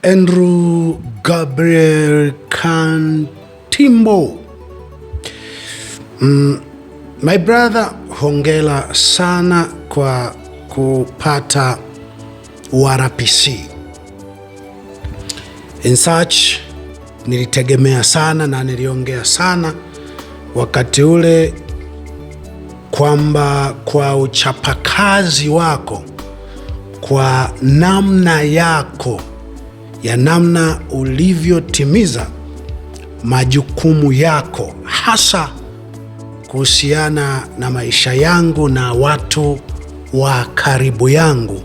Andrew Gabriel Kantimbo. My brother, hongera sana kwa kupata RPC. In such, nilitegemea sana na niliongea sana wakati ule kwamba kwa uchapakazi wako, kwa namna yako ya namna ulivyotimiza majukumu yako, hasa kuhusiana na maisha yangu na watu wa karibu yangu,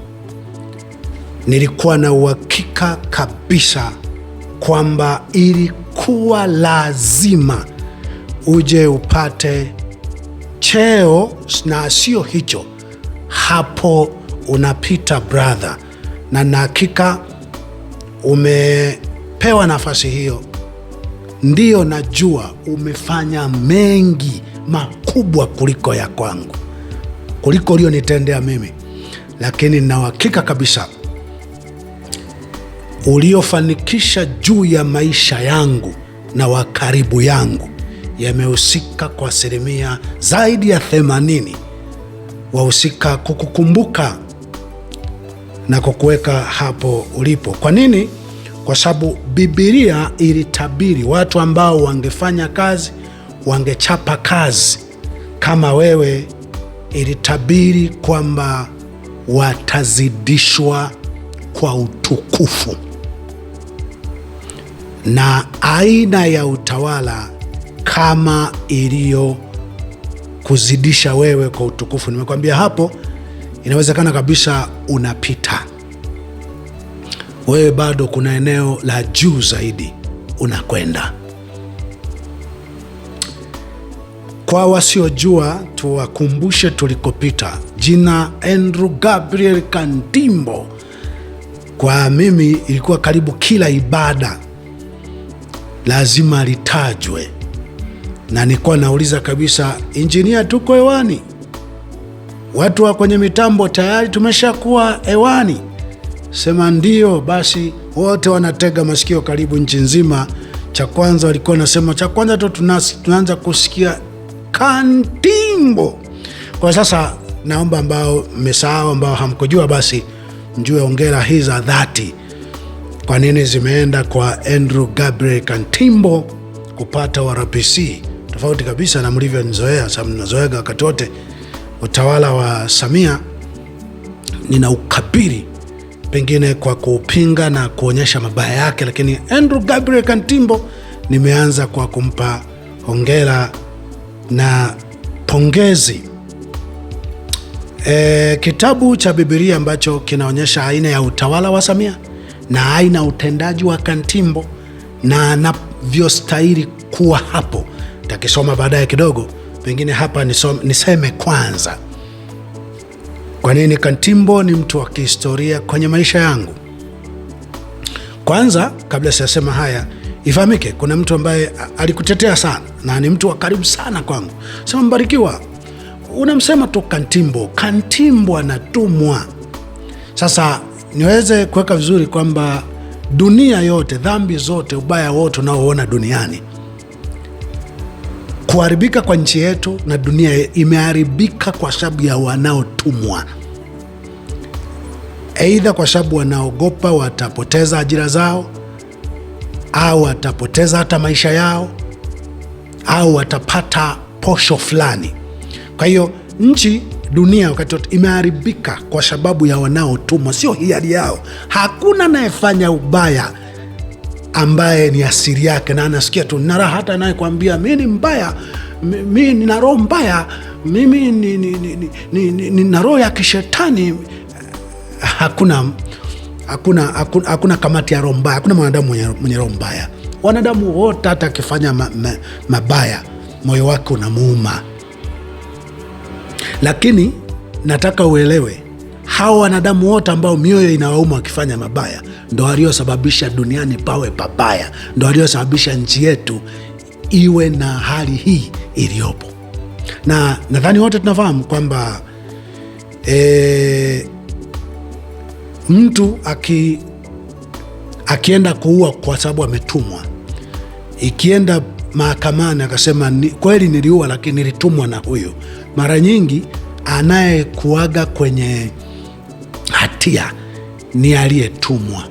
nilikuwa na uhakika kabisa kwamba ilikuwa lazima uje upate cheo, na sio hicho hapo unapita brother, na hakika umepewa nafasi hiyo. Ndiyo, najua umefanya mengi makubwa kuliko ya kwangu, kuliko ulionitendea mimi, lakini na uhakika kabisa uliofanikisha juu ya maisha yangu na wa karibu yangu yamehusika kwa asilimia zaidi ya 80, wahusika kukukumbuka na kukuweka hapo ulipo. Kwa nini? Kwa sababu Biblia ilitabiri watu ambao wangefanya kazi, wangechapa kazi kama wewe. Ilitabiri kwamba watazidishwa kwa utukufu, na aina ya utawala kama iliyo kuzidisha wewe kwa utukufu. Nimekwambia hapo, inawezekana kabisa unapita wewe, bado kuna eneo la juu zaidi unakwenda. Kwa wasiojua, tuwakumbushe tulikopita. Jina Andrew Gabriel Kantimbo kwa mimi ilikuwa karibu kila ibada lazima litajwe, na nilikuwa nauliza kabisa, injinia, tuko hewani? Watu wa kwenye mitambo tayari tumeshakuwa hewani? Sema ndio. Basi wote wanatega masikio karibu nchi nzima. Cha kwanza walikuwa nasema, cha kwanza tu tunaanza kusikia Kantimbo. Kwa sasa naomba ambao mmesahau, ambao hamkujua, basi mjue hongera hizi za dhati kwa nini zimeenda kwa Andrew Gabriel Kantimbo kupata RPC, tofauti kabisa na mlivyonizoea. Sababu ninazoega wakati wote utawala wa Samia nina ukabiri pengine kwa kupinga na kuonyesha mabaya yake, lakini Andrew Gabriel Kantimbo nimeanza kwa kumpa hongera na pongezi. Kitabu cha Biblia ambacho kinaonyesha aina ya utawala wa Samia na aina utendaji wa Kantimbo na anavyostahili kuwa hapo, takisoma baadaye kidogo. Pengine hapa niseme kwanza kwa nini Kantimbo ni mtu wa kihistoria kwenye maisha yangu. Kwanza, kabla sijasema haya, ifahamike kuna mtu ambaye alikutetea sana na ni mtu wa karibu sana kwangu. Sema, Mbarikiwa, unamsema tu Kantimbo. Kantimbo anatumwa. Sasa niweze kuweka vizuri kwamba dunia yote, dhambi zote, ubaya wote unaoona duniani, kuharibika kwa nchi yetu na dunia imeharibika kwa sababu ya wanaotumwa. Aidha kwa sababu wanaogopa watapoteza ajira zao, au watapoteza hata maisha yao, au watapata posho fulani. Kwa hiyo nchi, dunia wakati wote imeharibika kwa sababu ya wanaotumwa, sio hiari yao. Hakuna anayefanya ubaya ambaye ni asili yake na anasikia tu nara, hata anayekwambia mimi ni mbaya, mimi nina roho mbaya, mimi nina roho ya kishetani. Hakuna kamati ya roho mbaya, hakuna mwanadamu mwenye roho mbaya. Wanadamu wote hata akifanya mabaya, moyo wake unamuuma. Lakini nataka uelewe, hao wanadamu wote ambao mioyo inawauma wakifanya mabaya ndo waliosababisha duniani pawe pabaya, ndo waliosababisha nchi yetu iwe na hali hii iliyopo. Na nadhani wote tunafahamu kwamba mtu akienda kuua kwa sababu ametumwa. Ikienda mahakamani akasema kweli niliua, lakini nilitumwa na huyu. Mara nyingi anayekuaga kwenye hatia ni aliyetumwa,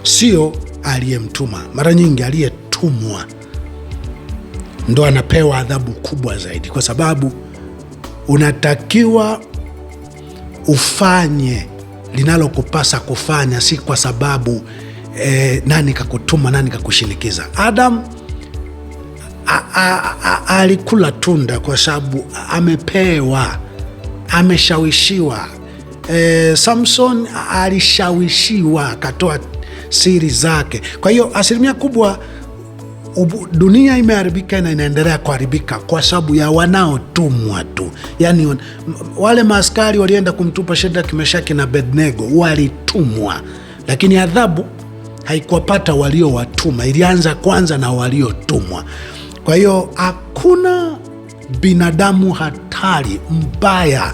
sio aliyemtuma. Mara nyingi aliyetumwa ndo anapewa adhabu kubwa zaidi, kwa sababu unatakiwa ufanye linalokupasa kufanya, si kwa sababu nani kakutuma, nani kakushinikiza. Adam alikula tunda kwa sababu amepewa, ameshawishiwa. Samson alishawishiwa, akatoa siri zake. Kwa hiyo asilimia kubwa dunia imeharibika na inaendelea kuharibika kwa sababu ya wanaotumwa tu. Yani wale maaskari walienda kumtupa Shadraka, Meshaki na Abednego walitumwa, lakini adhabu haikuwapata waliowatuma, ilianza kwanza na waliotumwa. Kwa hiyo hakuna binadamu hatari mbaya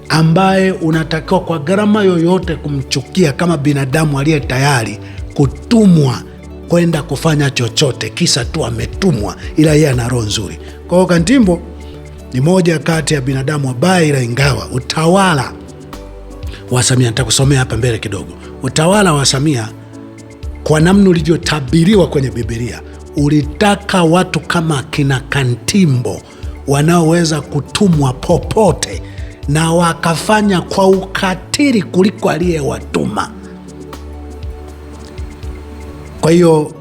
ambaye unatakiwa kwa gharama yoyote kumchukia kama binadamu aliye tayari kutumwa kwenda kufanya chochote kisa tu ametumwa, ila yeye ana roho nzuri. Kwa hiyo Kantimbo ni moja kati ya binadamu wabaya, ila ingawa utawala wa Samia, nitakusomea hapa mbele kidogo, utawala wa Samia kwa namna ulivyotabiriwa kwenye Biblia ulitaka watu kama kina Kantimbo wanaoweza kutumwa popote na wakafanya kwa ukatili kuliko aliyewatuma. Kwa hiyo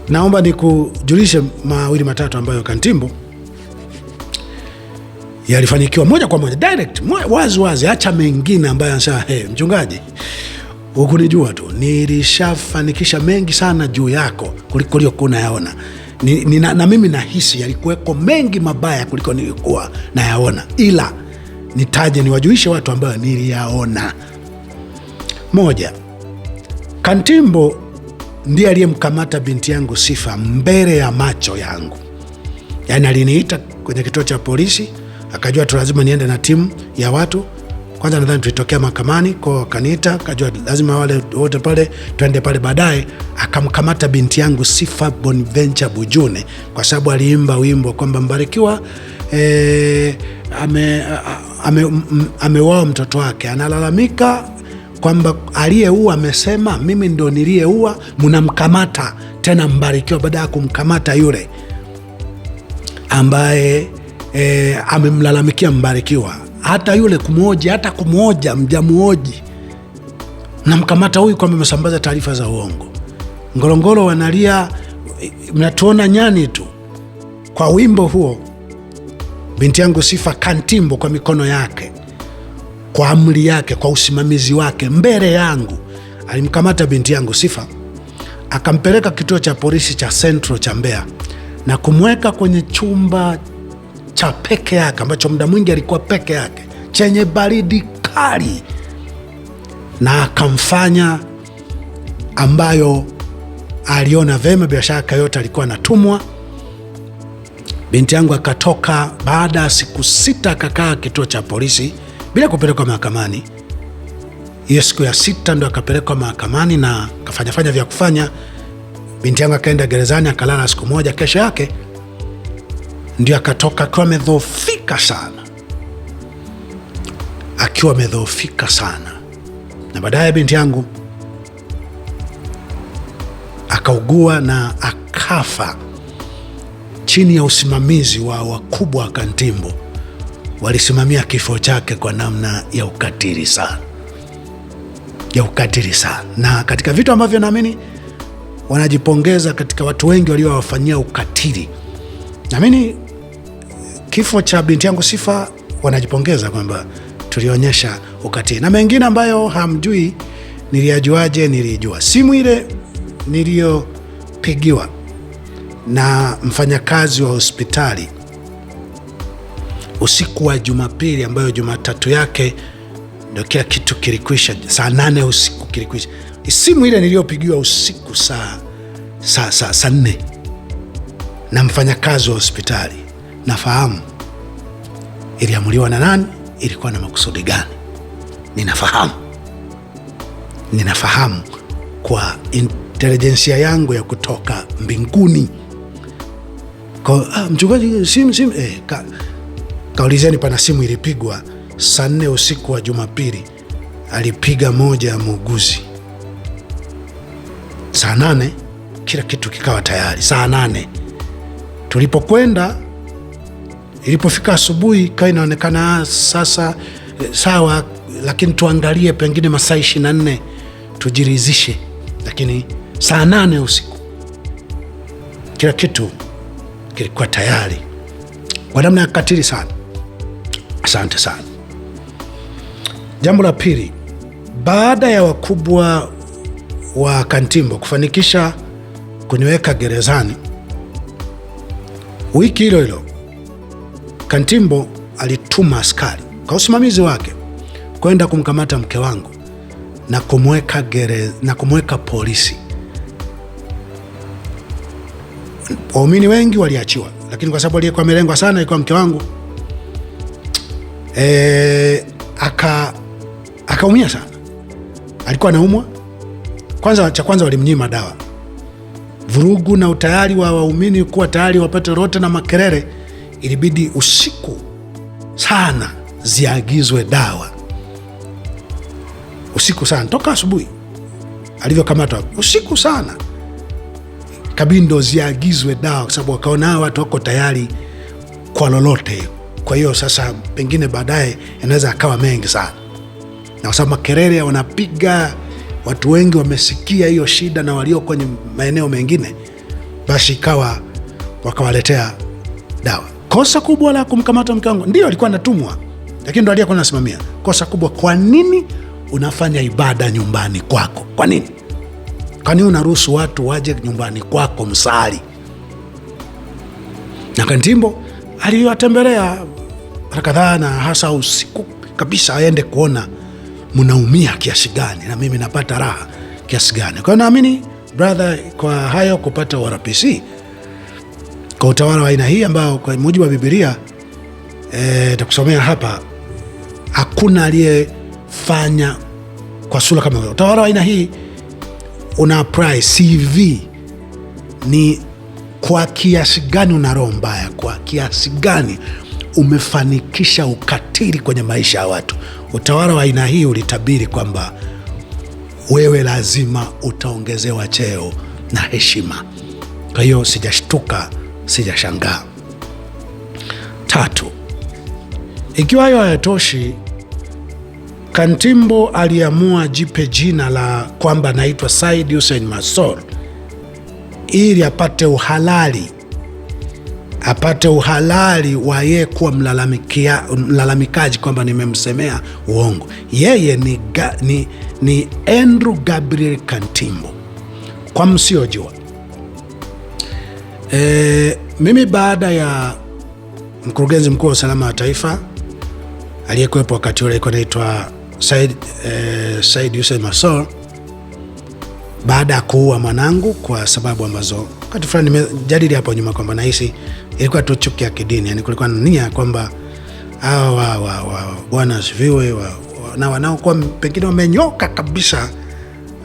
naomba nikujulishe mawili matatu ambayo Kantimbo yalifanikiwa moja kwa moja, direct, wazi wazi. Acha mengine ambayo anasema mchungaji, hukunijua tu, nilishafanikisha mengi sana juu yako kuliko uliokuwa unayaona. Na mimi nahisi yalikuweko mengi mabaya kuliko nilikuwa nayaona, ila nitaje niwajulishe watu ambayo niliyaona. Moja, Kantimbo ndiye aliyemkamata binti yangu Sifa mbele ya macho yangu. Yani aliniita kwenye kituo cha polisi, akajua tu lazima niende na timu ya watu. Kwanza nadhani tulitokea mahakamani, kwa akaniita, akajua lazima wale wote pale tuende pale. Baadaye akamkamata binti yangu Sifa Bonaventure Bujune kwa sababu aliimba wimbo kwamba Mbarikiwa ameuawa mtoto wake. Analalamika kwamba aliyeua amesema mimi ndo niliyeua, mnamkamata tena Mbarikiwa baada ya kumkamata yule ambaye amemlalamikia Mbarikiwa. Hata yule kumhoja mjamuoji, mnamkamata huyu kwamba amesambaza taarifa za uongo. Ngorongoro wanalia, mnatuona nyani tu. Kwa wimbo huo binti yangu Sifa Kantimbo kwa mikono yake, kwa amri yake, kwa usimamizi wake mbele yangu, alimkamata binti yangu Sifa, akampeleka kituo cha polisi cha Central cha Mbeya na kumweka kwenye chumba cha peke yake ambacho muda mwingi alikuwa peke yake, chenye baridi kali, na akamfanya ambayo aliona vema. Bila shaka yote alikuwa anatumwa. Binti yangu akatoka baada ya siku 6, akakaa kituo cha polisi bila kupelekwa mahakamani. Hiyo siku ya 6 ndo akapelekwa mahakamani na akafanya vya kufanya. Binti yangu akaenda gerezani, akalala siku moja. Kesho yake ndio akatoka akiwa amedhoofika sana, na baadaye binti yangu akaugua na akafa chini ya usimamizi wa wakubwa wa Kantimbo. Walisimamia kifo chake kwa namna ya ukatili sana, na katika vitu ambavyo naamini wanajipongeza katika watu wengi waliowafanyia ukatili, naamini kifo cha binti yangu Sifa wanajipongeza kwamba tulionyesha ukatili. Na mengine ambayo hamjui niliyajuaje? Nilijua simu ile niliyopigiwa na mfanyakazi wa hospitali usiku wa Jumapili, ambayo Jumatatu yake ndio kila kitu kilikwisha, saa 8 usiku kilikwisha. Simu ile niliyopigiwa usiku saa 4 na mfanyakazi wa hospitali, nafahamu iliamuliwa na nani, ilikuwa na makusudi gani, ninafahamu. ninafahamu kwa intelijensia yangu ya kutoka mbinguni. Kwa mchungaji, simu kaulizeni, pana simu ilipigwa saa 4 usiku wa Jumapili, alipiga moja ya muuguzi. Saa 8 kila kitu kikawa tayari. Saa 8 tulipokwenda, ilipofika asubuhi ikawa inaonekana sasa sawa, lakini tuangalie pengine masaa 24 tujiridhishe. Lakini saa 8 usiku kila kitu kilikuwa tayari kwa namna ya katili sana. Asante sana. Jambo la pili, baada ya wakubwa wa Kantimbo kufanikisha kuniweka gerezani, wiki hilo hilo Kantimbo alituma askari kwa usimamizi wake kwenda kumkamata mke wangu na kumweka polisi. Waumini wengi waliachiwa, lakini kwa sababu aliyekuwa amelengwa sana alikuwa mke wangu, akaumia sana. Alikuwa anaumwa. Cha kwanza walimnyima dawa. Vurugu na utayari wa waumini kuwa tayari wapate rote na makelele, ilibidi usiku sana ziagizwe dawa. Usiku sana, toka asubuhi alivyokamatwa, usiku sana kabindo ziagizwe dawa, kwa sababu wakaona watu wako tayari kwa lolote. Kwa hiyo sasa pengine baadaye yanaweza akawa mengi sana, na kwa sababu makelele wanapiga, watu wengi wamesikia hiyo shida na walio kwenye maeneo mengine, basi ikawa wakawaletea dawa. Kosa kubwa la kumkamata mke wangu, ndio alikuwa anatumwa, lakini ndo aliyekuwa anasimamia. Kosa kubwa, kwa nini unafanya ibada nyumbani kwako? Kwa nini? Kwa nini unaruhusu watu waje nyumbani kwako msali? Na Kantimbo aliwatembelea mara kadhaa, na hasa usiku kabisa, aende kuona mnaumia kiasi gani na mimi napata raha kiasi gani. Kwa hiyo naamini brother, kwa hayo kupata RPC kwa utawala wa aina hii ambao kwa mujibu wa Biblia takusomea hapa, hakuna aliyefanya kwa sura kama hiyo. Utawala wa aina hii una apply CV ni kwa kiasi gani una roho mbaya, kwa kiasi gani umefanikisha ukatili kwenye maisha ya watu. Utawala wa aina hii ulitabiri kwamba wewe lazima utaongezewa cheo na heshima. Kwa hiyo sijashtuka, sijashangaa. 3, ikiwa hayo hayatoshi, Kantimbo aliamua jipe jina la kwamba naitwa Said Hussein Massor ili apate uhalali wa yeye kuwa mlalamikaji kwamba nimemsemea uongo. Yeye ni Andrew Gabriel Kantimbo. Kwa msiojua, mimi baada ya mkurugenzi mkuu wa usalama wa taifa aliyekuwepo wakati ule alikuwa anaitwa Said Hussein Massor, baada ya kuua mwanangu kwa sababu ambazo wakati fulani nimejadili hapo nyuma kwamba nahisi ilikuwa tu chuki ya kidini. Yani kulikuwa na nia kwamba hawa bwana asifiwe na wanaokuwa pengine wamenyoka kabisa,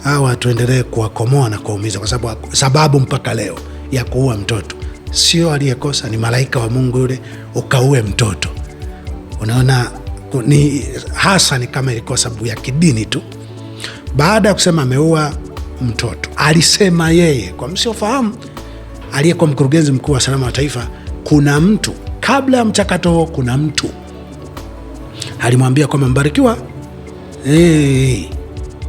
hawa tuendelee kuwakomoa na kuwaumiza, kwa sababu mpaka leo ya kuua mtoto. Sio aliyekosa, ni malaika wa Mungu yule, ukaue mtoto. Unaona, ni hasa ni kama ilikuwa sababu ya kidini tu. Baada ya kusema ameua mtoto, alisema yeye, kwa msiofahamu, aliyekuwa mkurugenzi mkuu wa usalama wa taifa, kuna mtu kabla ya mchakato huo, kuna mtu alimwambia kwamba Mbarikiwa,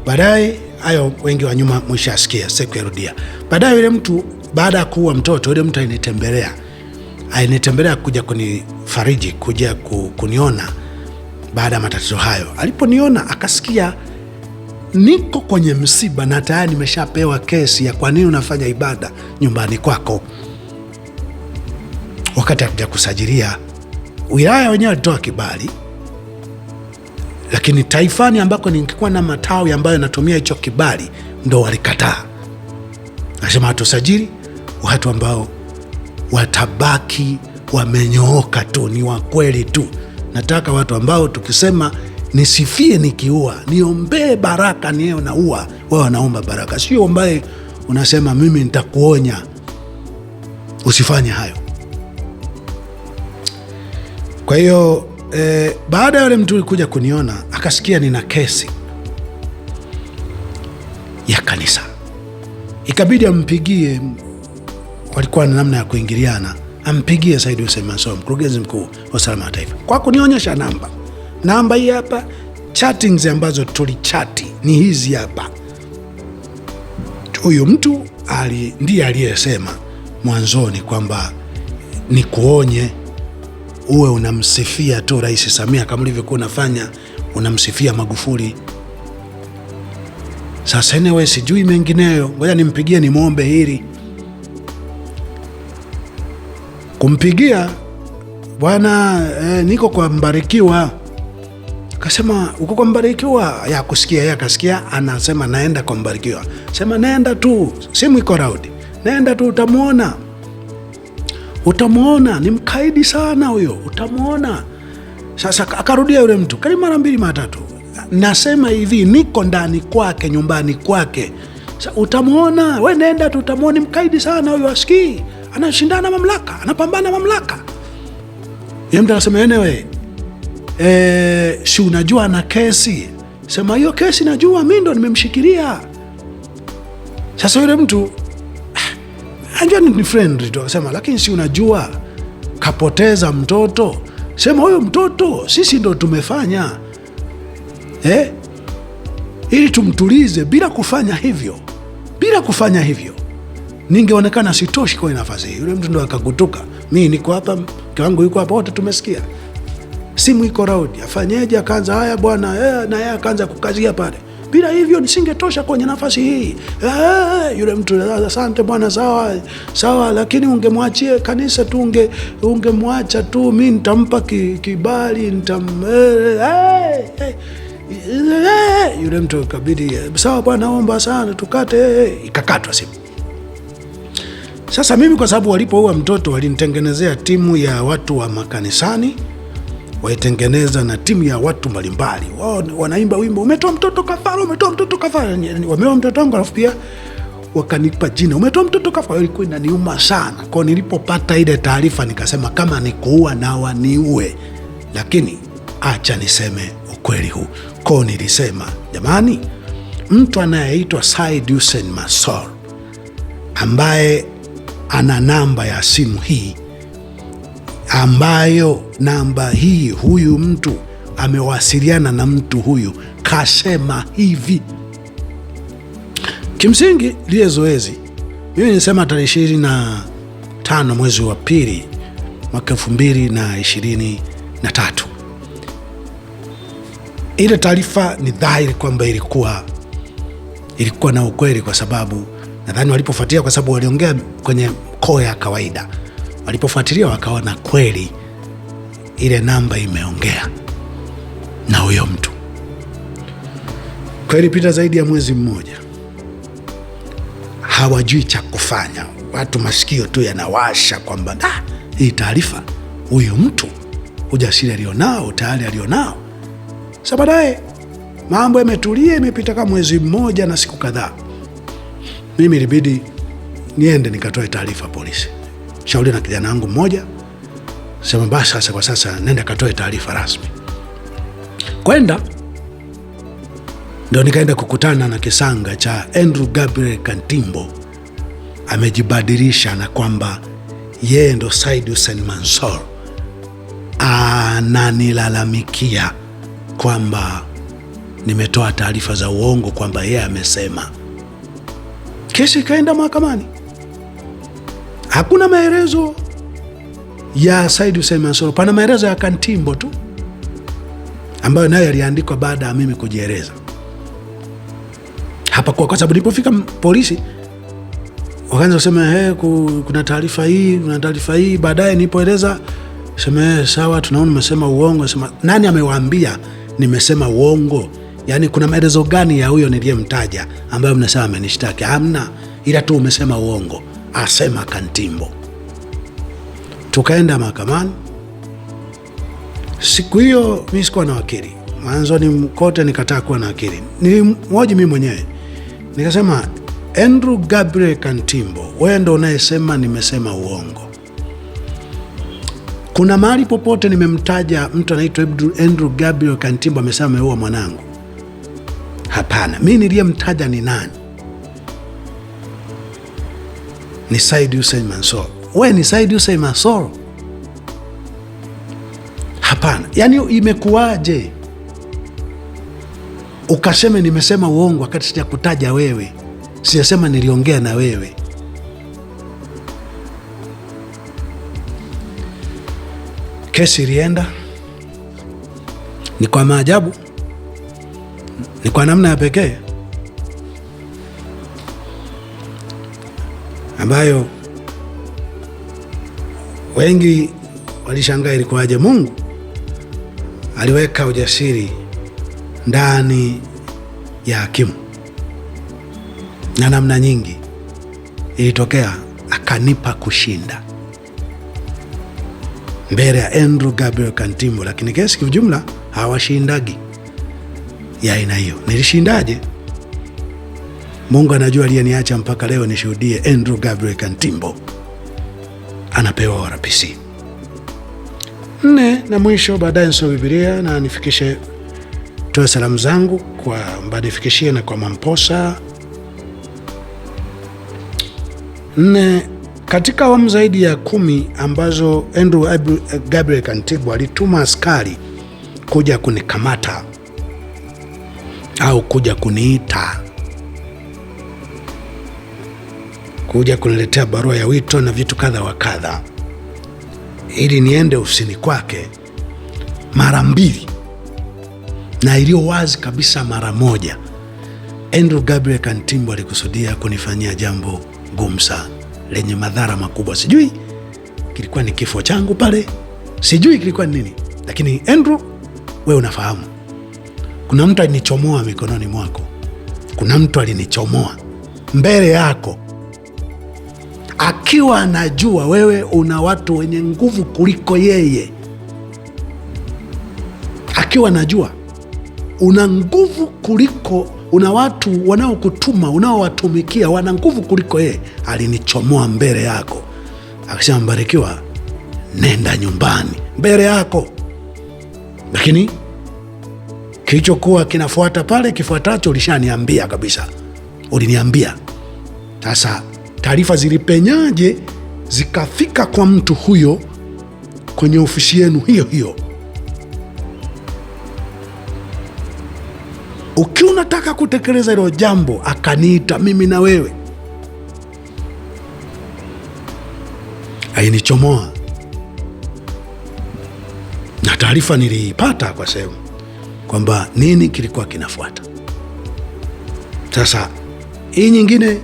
baadaye hayo wengi wa nyuma mwishasikia, siku yarudia. Baadaye yule mtu, baada ya kuua mtoto, yule mtu alinitembelea kuja kunifariji, kuja kuniona baada ya matatizo hayo. Aliponiona akasikia niko kwenye msiba na tayari nimeshapewa kesi ya kwa nini unafanya ibada nyumbani kwako, wakati akuja kusajilia. Wilaya wenyewe walitoa kibali, lakini taifani ambako ningekuwa na matawi ambayo yanatumia hicho kibali ndo walikataa. Nasema hatusajili watu ambao watabaki wamenyooka tu, ni wa kweli tu. Nataka watu ambao tukisema nisifie nikiua, niombee baraka niwe naua, wao wanaomba baraka. Sio ambaye unasema mimi nitakuonya usifanye hayo. Kwa hiyo baada ya yule mtu kuja kuniona, akasikia nina kesi ya kanisa, ikabidi ampigie, walikuwa na namna ya kuingiliana, ampigie Said Hussein Mansour, mkurugenzi mkuu wa usalama wa taifa, kwa kunionyesha namba hii hapa. Chattings ambazo tulichati ni hizi hapa. Huyu mtu ndiye aliyesema mwanzoni kwamba nikuonye uwe unamsifia tu Rais Samia kama ulivyokuwa unafanya unamsifia Magufuli. Sasa anyway, sijui mengineyo, ngoja nimpigie nimwombe hili. Kumpigia, bwana niko kwa Mbarikiwa. Akasema uko kwa Mbarikiwa? Ya kusikia, ya kasikia anasema naenda kwa Mbarikiwa. Sema nenda tu, simu iko raudi, nenda tu, utamuona ni mkaidi sana huyo, utamuona. Sasa akarudia yule mtu karibu mara 2 mara 3, nasema hivi, niko ndani kwake, nyumbani kwake. Sasa utamuona, we nenda tu, utamuona, ni mkaidi sana huyo, asikii, anashindana mamlaka, anapambana mamlaka. Yeye mtu akasema anyway, si unajua na kesi? Sema hiyo kesi najua, mimi ndo nimemshikilia. Sasa yule mtu anjua ni friend tu, akasema lakini si unajua kapoteza mtoto? Sema huyo mtoto sisi ndo tumefanya ili tumtulize. Bila kufanya hivyo ningeonekana sitoshi kwa nafasi hii. Yule mtu ndo akagutuka, mimi niko hapa, mke wangu yuko hapa, wote tumesikia, simu iko raudi, afanyeje? Akaanza haya bwana, na yeye akaanza kukazia pale, bila hivyo nisingetosha kwenye nafasi hii. Yule mtu, asante bwana, sawa, lakini ungemwachie kanisa tu, ungemwacha tu, mimi nitampa kibali, Yule mtu kabidi, sawa bwana, omba sana tukate. Ikakatwa simu. Sasa mimi kwa sababu walipoua mtoto walinitengenezea timu ya watu wa makanisani, waitengeneza na timu ya watu mbalimbali, wao wanaimba wimbo umetoa mtoto kafara, wameoa mtoto wangu, alafu pia wakanipa jina umetoa mtoto kafara. Ilikuwa inaniuma sana. Kwa nilipopata ile taarifa nikasema kama ni kuua na waniue, lakini acha niseme ukweli huu. Kwa nilisema jamani, mtu anayeitwa Said Hussein Mansour ambaye ana namba ya simu hii, ambayo namba hii huyu mtu amewasiliana na mtu huyu, kasema hivi. Kimsingi lile zoezi mimi nisema tarehe 25 mwezi wa pili mwaka 2023. Ile taarifa ni dhahiri kwamba ilikuwa na ukweli, kwa sababu nadhani walipofuatilia, kwa sababu waliongea kwenye koo ya kawaida, walipofuatilia wakaona kweli ile namba imeongea na huyo mtu. Kweli pita zaidi ya mwezi mmoja, hawajui cha kufanya. Watu masikio tu yanawasha kwamba hii taarifa, huyu mtu ujasiri alionao, tayari alionao. Sasa baadaye mambo yametulia, imepita kama mwezi mmoja na siku kadhaa, mimi ilibidi niende nikatoe taarifa polisi. Shauri na kijana wangu mmoja, sema basi sasa, kwa sasa nenda katoe taarifa rasmi. Kwenda ndio nikaenda kukutana na kisanga cha Andrew Gabriel Kantimbo. Amejibadilisha na kwamba yeye ndo Said Hussein Mansour, ananilalamikia kwamba nimetoa taarifa za uongo, kwamba yeye amesema. Kesi ikaenda mahakamani. Hakuna maelezo ya Said Hussein Mansour, pana maelezo ya Kantimbo tu ambayo nayo yaliandikwa baada ya mimi kujieleza. Hapa kwa sababu nilipofika polisi wakaanza kusema kuna taarifa hii, baadaye nilipoeleza sema sawa, tunaona nimesema uongo. Sema nani amewaambia nimesema uongo? Yaani kuna maelezo gani ya huyo niliyemtaja ambayo mnasema amenishtaki? Hamna, ila tu umesema uongo, asema Kantimbo. Tukaenda mahakamani. Siku hiyo mimi sikuwa na wakili, mwanzoni kote nikataa kuwa na akili. Nilimhoji mimi mwenyewe nikasema, Andrew Gabriel Kantimbo, wewe ndo unayesema nimesema uongo? Kuna mahali popote nimemtaja mtu anaitwa Andrew Gabriel Kantimbo amesema ameua mwanangu? Hapana. Mimi niliyemtaja ni nani? Ni Said Hussein Mansour. Wewe ni Said Hussein Mansour? Hapana. Yaani imekuwaje ukasema nimesema uongo wakati sijakutaja wewe, sijasema niliongea na wewe? Kesi ilienda, ni kwa maajabu, ni kwa namna ya pekee ambayo wengi walishangaa ilikuwaje. Mungu aliweka ujasiri ndani ya hakimu na namna nyingi ilitokea, akanipa kushinda mbele ya Andrew Gabriel Kantimbo. Lakini kesi kwa jumla hawashindagi ya aina hiyo. Nilishindaje? Mungu anajua, aliyeniacha mpaka leo nishuhudie Andrew Gabriel Kantimbo anapewa RPC. Na mwisho, baadaye nisome Biblia na nifikishe, toe salamu zangu kwa mbadifikishie na kwa Mamposa. Katika awamu zaidi ya 10 ambazo Andrew Gabriel Kantimbo alituma askari kuja kunikamata au kuja kuniita, kuja kuniletea barua ya wito na vitu kadha wa kadha ili niende ofisini kwake, mara 2 na iliyo wazi kabisa mara moja, Andrew Gabriel Kantimbo alikusudia kunifanyia jambo gumu sana lenye madhara makubwa. Sijui kilikuwa ni kifo changu pale, sijui kilikuwa ni nini, lakini Andrew, wewe unafahamu, kuna mtu alinichomoa mikononi mwako, kuna mtu alinichomoa mbele yako, akiwa anajua wewe una watu wenye nguvu kuliko yeye, akiwa anajua una nguvu kuliko, una watu wanaokutuma, unaowatumikia wana nguvu kuliko yeye. Alinichomoa mbele yako, akisema, Mbarikiwa, nenda nyumbani, mbele yako. Lakini kilichokuwa kinafuata pale, kifuatacho ulishaniambia kabisa, uliniambia. Sasa taarifa zilipenyaje zikafika kwa mtu huyo kwenye ofisi yenu hiyo hiyo? Ukiwa unataka kutekeleza hilo jambo, akaniita mimi na wewe, ainichomoa. Na taarifa nilipata kwa sehemu kwamba nini kilikuwa kinafuata. Sasa hii nyingine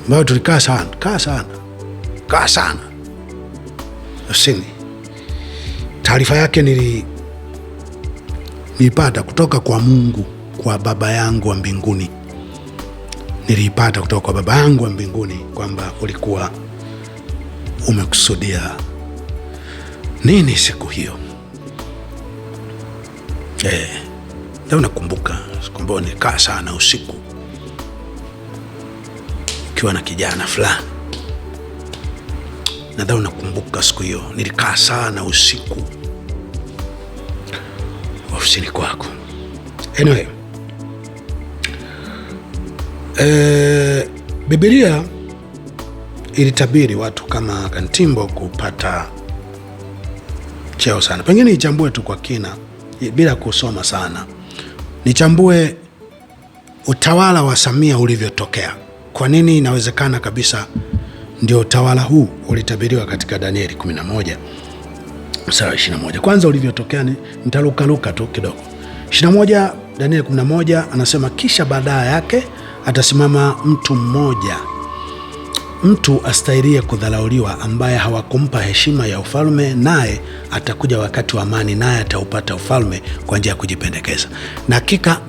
ambayo tulikaa sana usini, taarifa yake nilipata kutoka kwa Mungu, kwa Baba yangu wa mbinguni. Nilipata kutoka kwa Baba yangu wa mbinguni kwamba ulikuwa umekusudia nini siku hiyo. Ndio nakumbuka siku ambayo nilikaa sana usiku ukiwa na kijana fulani. Nadhani nakumbuka siku hiyo nilikaa sana usiku ofisini kwako. Anyway, Biblia ilitabiri watu kama Kantimbo kupata cheo sana. Pengine nichambue tu kwa kina bila kusoma sana. Nichambue utawala wa Samia ulivyotokea. Kwa nini inawezekana kabisa ndio utawala huu ulitabiriwa katika Danieli 11 mstari 21. Kwanza ulivyotokea, nitalukaluka tu kidogo. 21, Danieli 11 anasema, kisha baadaye yake atasimama mtu mmoja, mtu astahiliye kudharauliwa, ambaye hawakumpa heshima ya ufalme, naye atakuja wakati wa amani, naye ataupata ufalme kwa njia ya kujipendekeza. Na hakika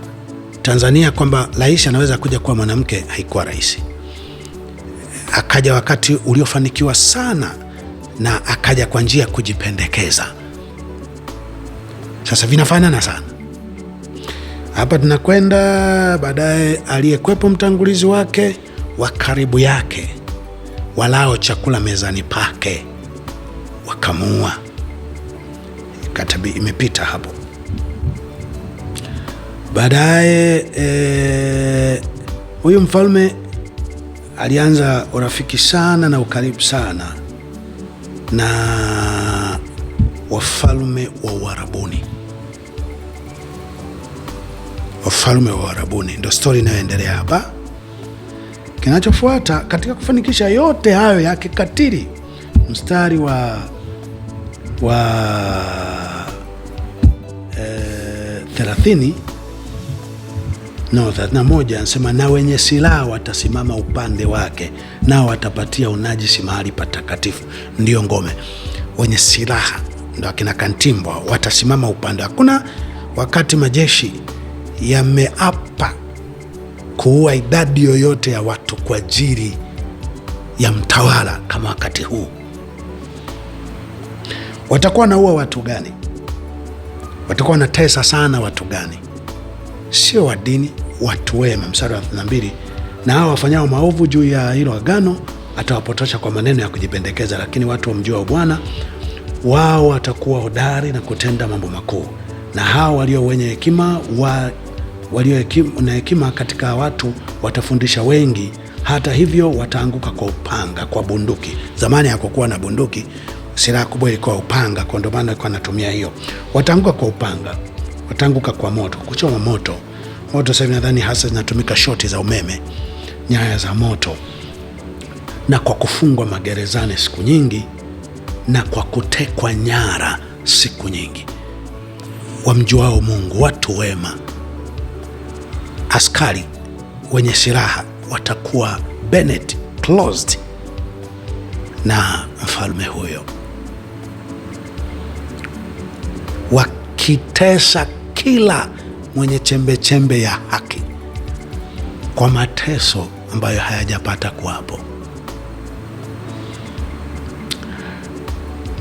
Tanzania kwamba rais anaweza kuja kuwa mwanamke haikuwa rahisi. Akaja wakati uliofanikiwa sana, na akaja kwa njia ya kujipendekeza. Sasa vinafanana sana. Hapa tunakwenda baadaye, aliyekwepo mtangulizi wake wa karibu yake, walao chakula mezani pake, wakamuua. Katabi imepita hapo. Baadaye huyu mfalme alianza urafiki sana na ukaribu sana na wafalme wa Uarabuni. Wafalme wa Uarabuni ndio story inayoendelea hapa. Kinachofuata katika kufanikisha yote hayo ya kikatili, mstari wa 31 anasema, na wenye silaha watasimama upande wake, nao watapatia unajisi mahali patakatifu. Ndio ngome. Wenye silaha ndio akina Kantimbo watasimama upande. Hakuna wakati majeshi yameapa kuua idadi yoyote ya watu kwa ajili ya mtawala kama wakati huu. Watakuwa naua watu gani? Watakuwa wanatesa sana watu gani? Sio wa dini, watu wema. Mstari wa 32, na hao wafanyao maovu juu ya hilo agano atawapotosha kwa maneno ya kujipendekeza, lakini watu wamjua Bwana wao watakuwa hodari na kutenda mambo makuu. Na hao walio wenye hekima na hekima katika watu watafundisha wengi. Hata hivyo wataanguka kwa upanga, kwa bunduki. Zamani hakukuwa na bunduki, silaha kubwa ilikuwa upanga, kwa ndio maana alikuwa anatumia hiyo. Wataanguka kwa upanga, wataanguka kwa moto, kuchoma moto. Moto sasa nadhani hasa zinatumika shoti za umeme, nyaya za moto, na kwa kufungwa magerezani siku nyingi, na kwa kutekwa nyara siku nyingi. Wamjuao Mungu, watu wema, askari wenye silaha watakuwa Bennett closed na mfalme huyo, wakitesa kila mwenye chembe chembe ya haki kwa mateso ambayo hayajapata kuwapo.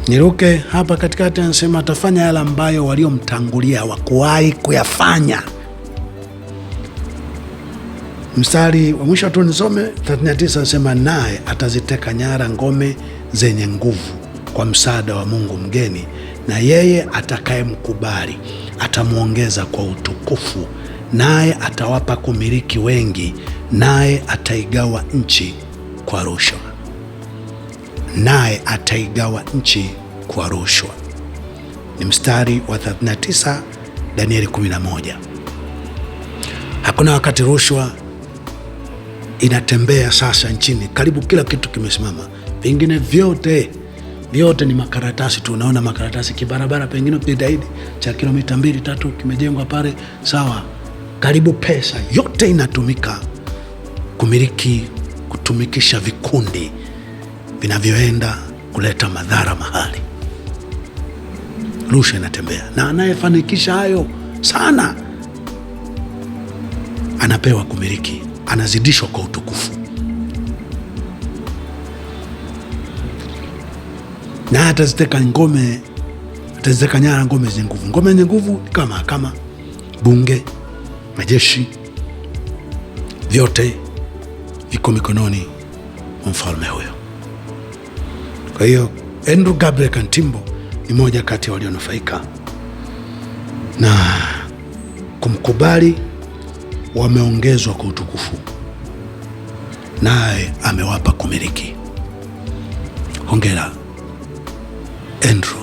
Niruke hapa katikati, anasema atafanya yale ambayo waliomtangulia hawakuwahi kuyafanya. Mstari wa mwisho tu nisome 39, anasema naye ataziteka nyara ngome zenye nguvu kwa msaada wa Mungu mgeni, na yeye atakayemkubali atamwongeza kwa utukufu, naye atawapa kumiliki wengi, naye ataigawa nchi kwa rushwa. Naye ataigawa nchi kwa rushwa. Ni mstari wa 39, Danieli 11. Hakuna wakati rushwa inatembea sasa nchini. Karibu kila kitu kimesimama, pengine vyote ni makaratasi tu. Unaona makaratasi kibarabara, pengine kidaidi cha kilomita 2-3 kimejengwa pale, sawa. Karibu pesa yote inatumika kutumikisha vikundi vinavyoenda kuleta madhara mahali. Rushwa inatembea, na anayefanikisha hayo sana anapewa kumiliki, anazidishwa kwa utukufu. Na ataziteka nyara ngome zenye nguvu. Ngome zenye nguvu kama mahakama, bunge, majeshi, vyote viko mikononi mwa mfalme huyo. Kwa hiyo Andrew Gabriel Kantimbo ni moja kati ya walionufaika na kumkubali. Wameongezwa kwa utukufu, naye amewapa kumiliki. Hongera Andrew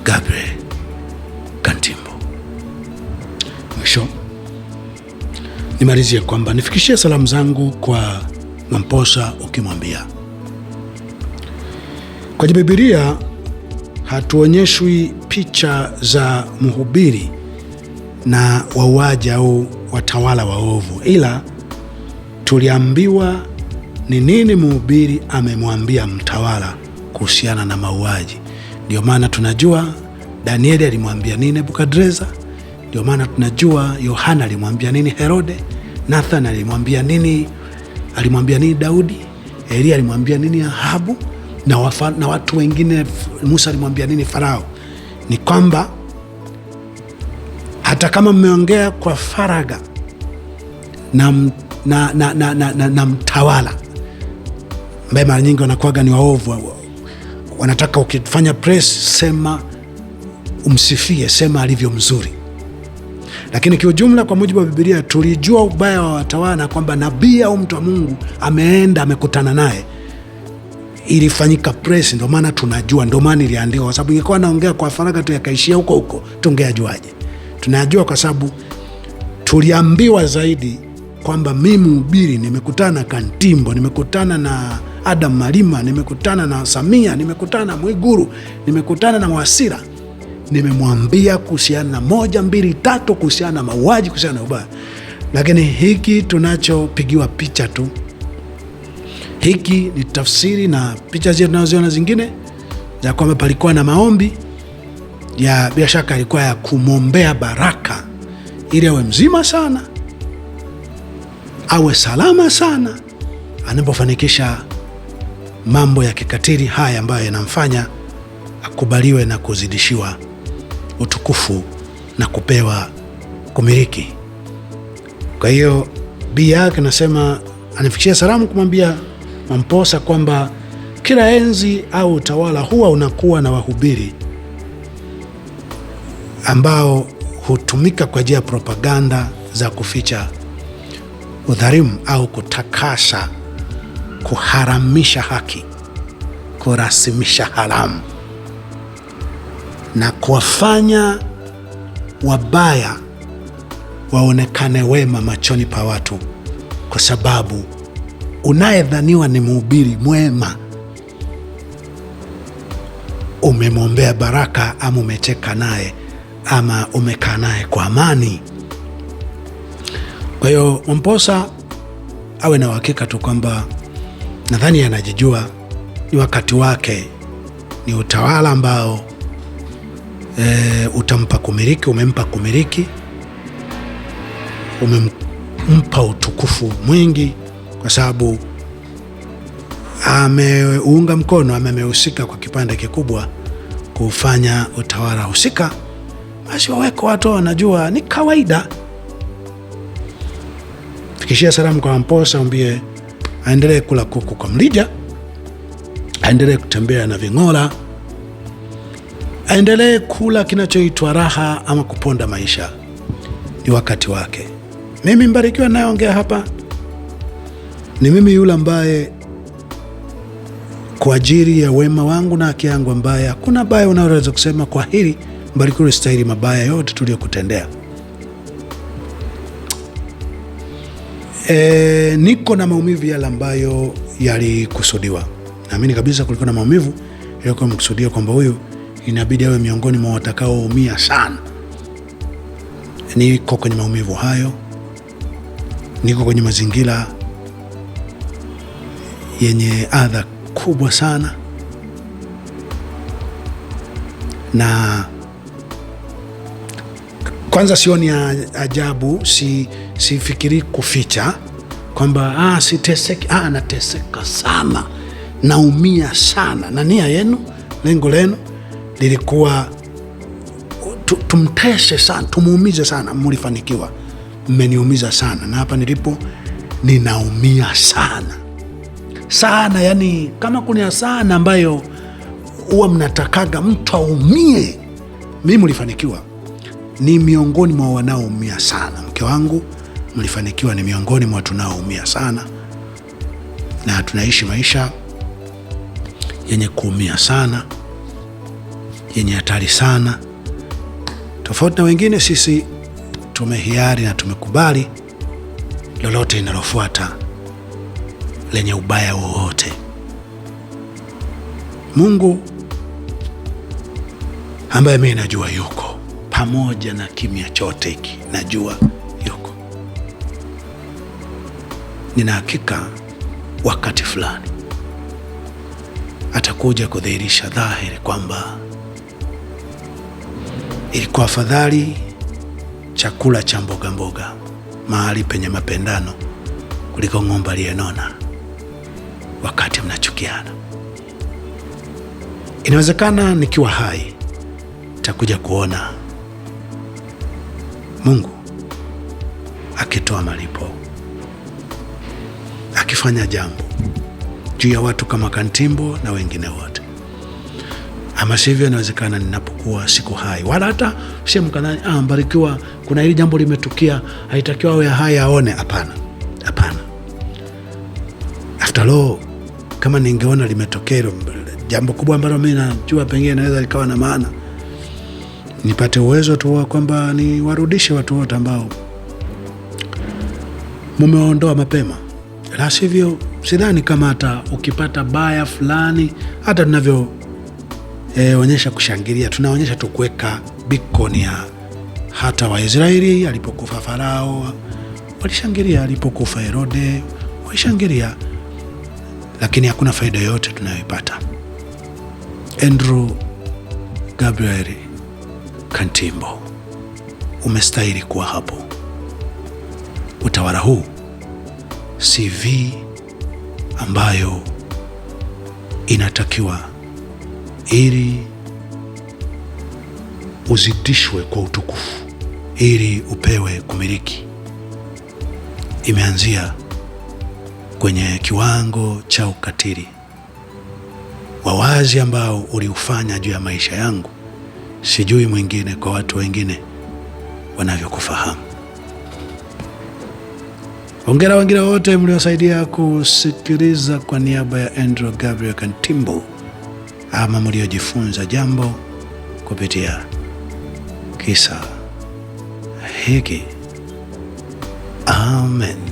Gabriel Kantimbo. Mwisho nimalizie kwamba nifikishie salamu zangu kwa Mwamposa ukimwambia, kwenye Biblia hatuonyeshwi picha za mhubiri na wauaji au watawala waovu, ila tuliambiwa ni nini mhubiri amemwambia mtawala kuhusiana na mauaji. Ndio maana tunajua Danieli alimwambia nini Nebukadreza, ndio maana tunajua Yohana alimwambia nini Herode, Nathan alimwambia nini Daudi, Elia alimwambia nini Ahabu, na watu wengine, Musa alimwambia nini Farao. Ni kwamba hata kama mmeongea kwa faragha na mtawala ambaye mara nyingi wanakuwaga ni waovu, wanataka ukifanya press sema umsifie, sema alivyo mzuri. Lakini kiujumla, kwa mujibu wa Biblia, tulijua ubaya wa watawala na kwamba nabii au mtu wa Mungu ameenda amekutana naye, ilifanyika press. Ndio maana tunajua, ndio maana iliandikwa, kwa sababu ingekuwa naongea kwa faragha tu yakaishia huko huko, tungeajuaje? Tunajua kwa sababu tuliambiwa zaidi kwamba mimi mhubiri nimekutana na Kantimbo, nimekutana na Adam Malima, nimekutana na Samia, nimekutana na Mwiguru, nimekutana na Wasira, nimemwambia kuhusiana na 1, 2, 3 kuhusiana na mauaji, kuhusiana na ubaya. Lakini hiki tunachopigiwa picha tu, hiki ni tafsiri na picha zile tunazoziona zingine za kwamba palikuwa na maombi ya, bila shaka ilikuwa ya kumwombea baraka ili awe mzima sana, awe salama sana anapofanikisha mambo ya kikatili haya ambayo yanamfanya akubaliwe na kuzidishiwa utukufu na kupewa kumiliki. Kwa hiyo bi yake nasema, anifikishia salamu kumwambia Mwamposa kwamba kila enzi au utawala huwa unakuwa na wahubiri ambao hutumika kwa ajili ya propaganda za kuficha udhalimu au kutakasa, kuharamisha haki, kurasimisha haramu na kuwafanya wabaya waonekane wema machoni pa watu, kwa sababu unayedhaniwa ni mhubiri mwema umemwombea baraka, ama umecheka naye, ama umekaa naye kwa amani. Kwa hiyo Mwamposa awe na uhakika tu kwamba, nadhani anajijua, ni wakati wake, ni utawala ambao utampa kumiliki, umempa kumiliki, umempa utukufu mwingi, kwa sababu ameunga mkono, amehusika kwa kipande kikubwa kufanya utawala husika. Basi waweko watu wanajua ni kawaida. Fikishia salamu kwa Mwamposa, ambie aendelee kula kuku kwa mlija, aendelee kutembea na ving'ola, aendelee kula kinachoitwa raha ama kuponda maisha. Ni wakati wake. Mimi Mbarikiwa nayeongea hapa ni mimi yule ambaye kwa ajili ya wema wangu na haki yangu, ambaye hakuna baya unaweza kusema kwa hili Mbarikiwa ustahili mabaya yote tuliyokutendea. Niko na maumivu yale ambayo yalikusudiwa. Naamini kabisa kulikuwa na maumivu yalikuwa yamekusudiwa kwamba huyu inabidi awe miongoni mwa watakaoumia sana. Niko kwenye maumivu hayo, niko kwenye mazingira yenye adha kubwa sana, na kwanza sioni ajabu, sifikiri kuficha kwamba siteseki. Nateseka sana, naumia sana, na nia yenu, lengo lenu lilikuwa tumteshe sana, tumuumize sana. Mlifanikiwa, mmeniumiza sana, na hapa nilipo ninaumia sana sana. Yani kama kuna sana ambayo huwa mnatakaga mtu aumie, mimi mlifanikiwa, ni miongoni mwa wanaoumia sana. Mke wangu mlifanikiwa, ni miongoni mwa tunaoumia sana, na tunaishi maisha yenye kuumia sana, yenye hatari sana. Tofauti na wengine, sisi tumehiari na tumekubali lolote linalofuata lenye ubaya wowote. Mungu ambaye mimi najua yuko pamoja na kimya chote hiki, najua yuko. Nina hakika wakati fulani atakuja kudhihirisha dhahiri kwamba ilikuwa afadhali chakula cha mboga mboga mahali penye mapendano kuliko ng'ombe aliyenona wakati mnachukiana. Inawezekana nikiwa hai takuja kuona Mungu akitoa malipo, akifanya jambo juu ya watu kama Kantimbo na wengine wote. Ama sivyo, inawezekana ninapokuwa siku hai, wala hata mkadhani Mbarikiwa kuna hili jambo limetukia, haitakiwa awe hai aone. Hapana. After all, kama ningeona limetokea jambo kubwa ambalo mimi najua pengine naweza likawa na maana, nipate uwezo tu wa kwamba niwarudishe watu wote ambao mumeondoa mapema. La sivyo, sidhani kama hata ukipata baya fulani, hata tunavyo onyesha kushangilia, tunaonyesha tu kuweka beacon ya hata Waisraeli alipokufa Farao walishangilia, alipokufa Herode walishangilia, lakini hakuna faida yoyote tunayoipata. Andrew Gabriel Kantimbo, umestahili kuwa hapo. Utawala huu CV ambayo inatakiwa ili uzidishwe kwa utukufu, ili upewe kumiliki, imeanzia kwenye kiwango cha ukatili wa wazi ambao uliufanya juu ya maisha yangu. Sijui mwingine kwa watu wengine wanavyokufahamu. Hongera wengine wote mliosaidia kusikiliza kwa niaba ya Andrew Gabriel Kantimbo, ama mliojifunza jambo kupitia kisa hiki. Amen.